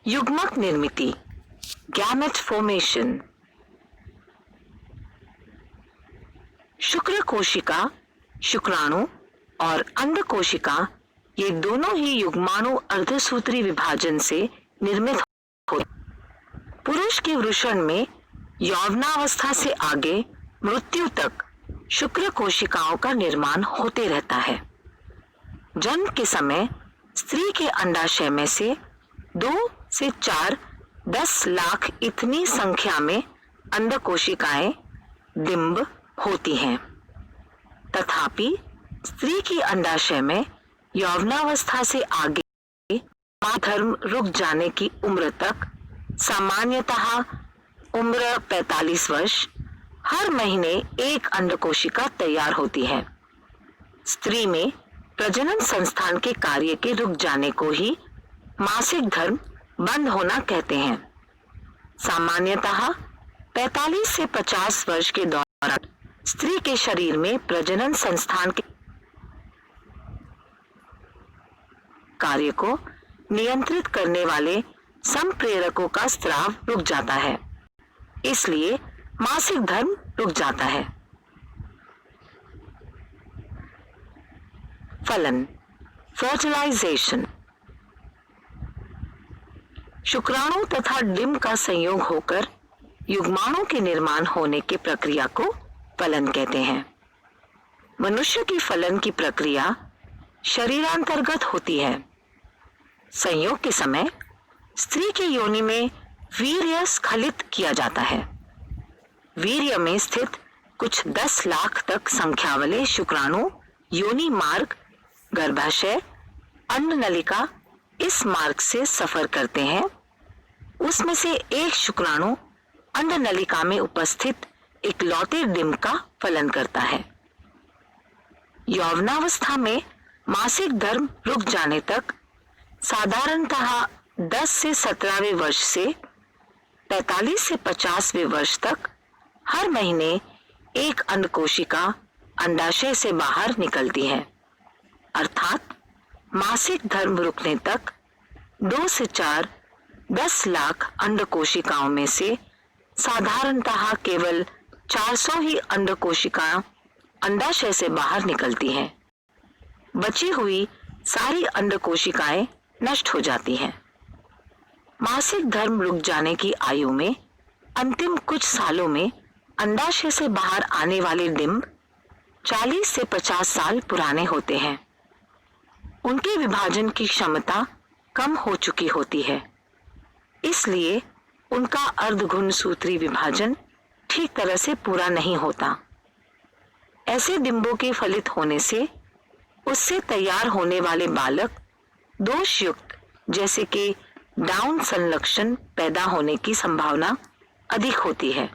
युग्मक निर्मिति, gamete formation. शुक्र कोशिका, शुक्राणु और अंड कोशिका ये दोनों ही युग्माणु अर्धसूत्री विभाजन से निर्मित होते। पुरुष के वृषण में यौवनावस्था से आगे मृत्यु तक शुक्र कोशिकाओं का निर्माण होते रहता है। जन्म के समय स्त्री के अंडाशय में से 2 से 4 10 लाख इतनी संख्या में अंड कोशिकाएं डिंब होती हैं। तथापि स्त्री की अंडाशय में यौवनावस्था से आगे धर्म रुक जाने की उम्र तक, सामान्यतः उम्र 45 वर्ष, हर महीने एक अंड कोशिका तैयार होती है। स्त्री में प्रजनन संस्थान के कार्य के रुक जाने को ही मासिक धर्म बंद होना कहते हैं। सामान्यतः 45 से 50 वर्ष के दौरान स्त्री के शरीर में प्रजनन संस्थान के कार्य को नियंत्रित करने वाले संप्रेरकों का स्राव रुक जाता है, इसलिए मासिक धर्म रुक जाता है। फलन, फर्टिलाइजेशन। शुक्राणु तथा डिंब का संयोग होकर युग्माणु के निर्माण होने की प्रक्रिया को फलन कहते हैं। मनुष्य की फलन की प्रक्रिया शरीरांतर्गत होती है। संयोग के समय स्त्री के योनि में वीर्य स्खलित किया जाता है। वीर्य में स्थित कुछ 10 लाख तक संख्या वाले शुक्राणु योनि मार्ग, गर्भाशय, अन्न नलिका इस मार्ग से सफर करते हैं। उसमें से एक शुक्राणु अंड नलिका में उपस्थित इकलौते डिंब का फलन करता है। यौवनावस्था में मासिक धर्म रुक जाने तक साधारणतः 10 से 17वें वर्ष से 45 से 50वें वर्ष तक हर महीने एक अंड कोशिका अंडाशय से बाहर निकलती है। अर्थात मासिक धर्म रुकने तक 2 से 4 10 लाख अंड कोशिकाओं में से साधारणतः केवल 400 ही अंड कोशिकाएं अंडाशय से बाहर निकलती हैं। बची हुई सारी अंड कोशिकाएं नष्ट हो जाती हैं। मासिक धर्म रुक जाने की आयु में अंतिम कुछ सालों में अंडाशय से बाहर आने वाले डिंब 40 से 50 साल पुराने होते हैं। उनके विभाजन की क्षमता कम हो चुकी होती है, इसलिए उनका अर्धगुणसूत्री विभाजन ठीक तरह से पूरा नहीं होता। ऐसे डिंबों के फलित होने से उससे तैयार होने वाले बालक दोषयुक्त, जैसे कि डाउन संलक्षण पैदा होने की संभावना अधिक होती है।